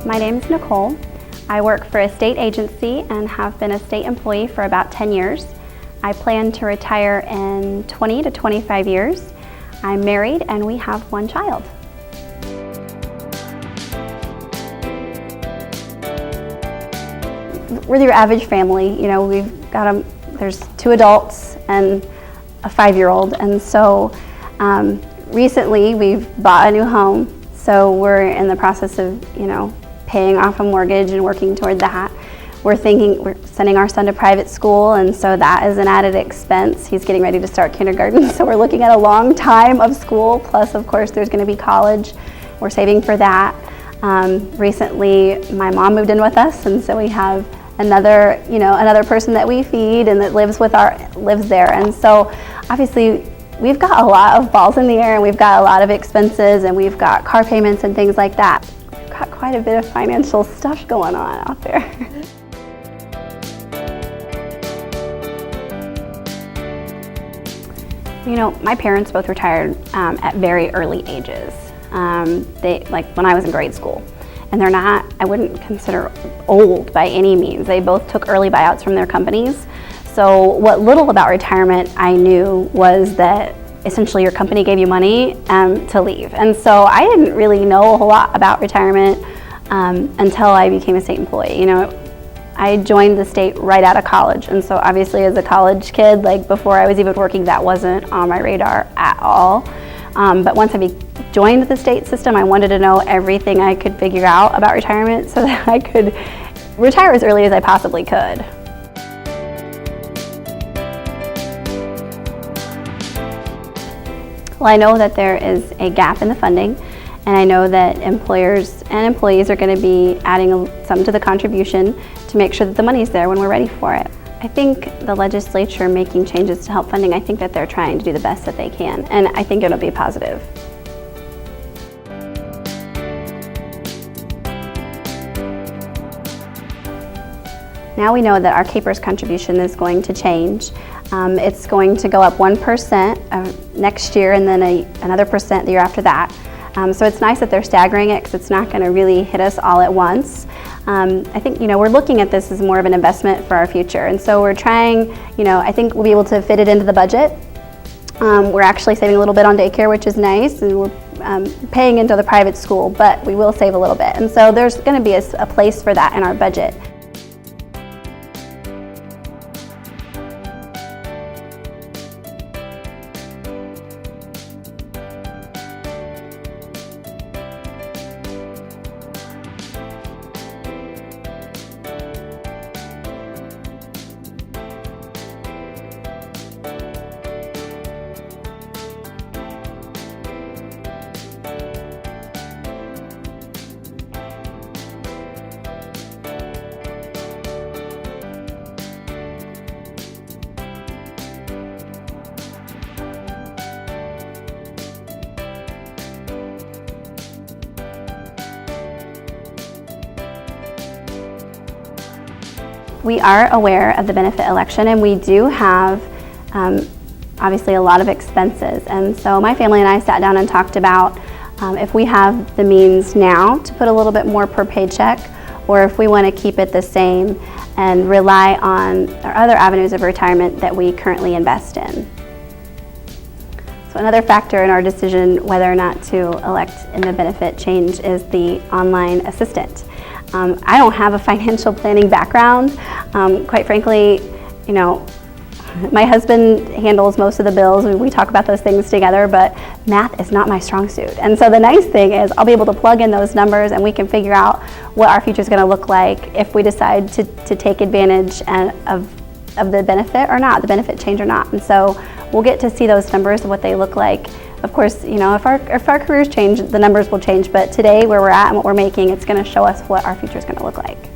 My name is Nicole. I work for a state agency and have been a state employee for about 10 years. I plan to retire in 20 to 25 years. I'm married and we have one child. We're your average family. You know, there's 2 adults and a 5-year-old, and so recently we've bought a new home, so we're in the process of, paying off a mortgage and working toward that. We're sending our son to private school, and so that is an added expense. He's getting ready to start kindergarten, so we're looking at a long time of school, plus of course there's going to be college. We're saving for that. Recently my mom moved in with us, and so we have another person that we feed and that lives there. And so obviously we've got a lot of balls in the air, and we've got a lot of expenses, and we've got car payments and things like that. We've got quite a bit of financial stuff going on out there. My parents both retired at very early ages. When I was in grade school. And they're not, I wouldn't consider old by any means. They both took early buyouts from their companies. So what little about retirement I knew was that essentially your company gave you money to leave. And so I didn't really know a whole lot about retirement until I became a state employee. I joined the state right out of college. And so obviously as a college kid, before I was even working, that wasn't on my radar at all. But once I joined the state system, I wanted to know everything I could figure out about retirement so that I could retire as early as I possibly could. Well, I know that there is a gap in the funding, and I know that employers and employees are going to be adding some to the contribution to make sure that the money's there when we're ready for it. I think the legislature making changes to help funding, I think that they're trying to do the best that they can, and I think it'll be positive. Now we know that our KPERS contribution is going to change. It's going to go up 1% next year, and then another percent the year after that. So it's nice that they're staggering it, because it's not going to really hit us all at once. I think we're looking at this as more of an investment for our future, and so we're trying. I think we'll be able to fit it into the budget. We're actually saving a little bit on daycare, which is nice, and we're paying into the private school, but we will save a little bit, and so there's going to be a place for that in our budget. We are aware of the benefit election, and we do have obviously a lot of expenses. And so my family and I sat down and talked about if we have the means now to put a little bit more per paycheck, or if we want to keep it the same and rely on our other avenues of retirement that we currently invest in. So another factor in our decision whether or not to elect in the benefit change is the online assistant. I don't have a financial planning background. Quite frankly, my husband handles most of the bills. We talk about those things together, but math is not my strong suit. And so the nice thing is I'll be able to plug in those numbers, and we can figure out what our future is going to look like if we decide to take advantage of the benefit or not, the benefit change or not. And so we'll get to see those numbers, what they look like. Of course, if our careers change, the numbers will change, but today where we're at and what we're making, it's going to show us what our future is going to look like.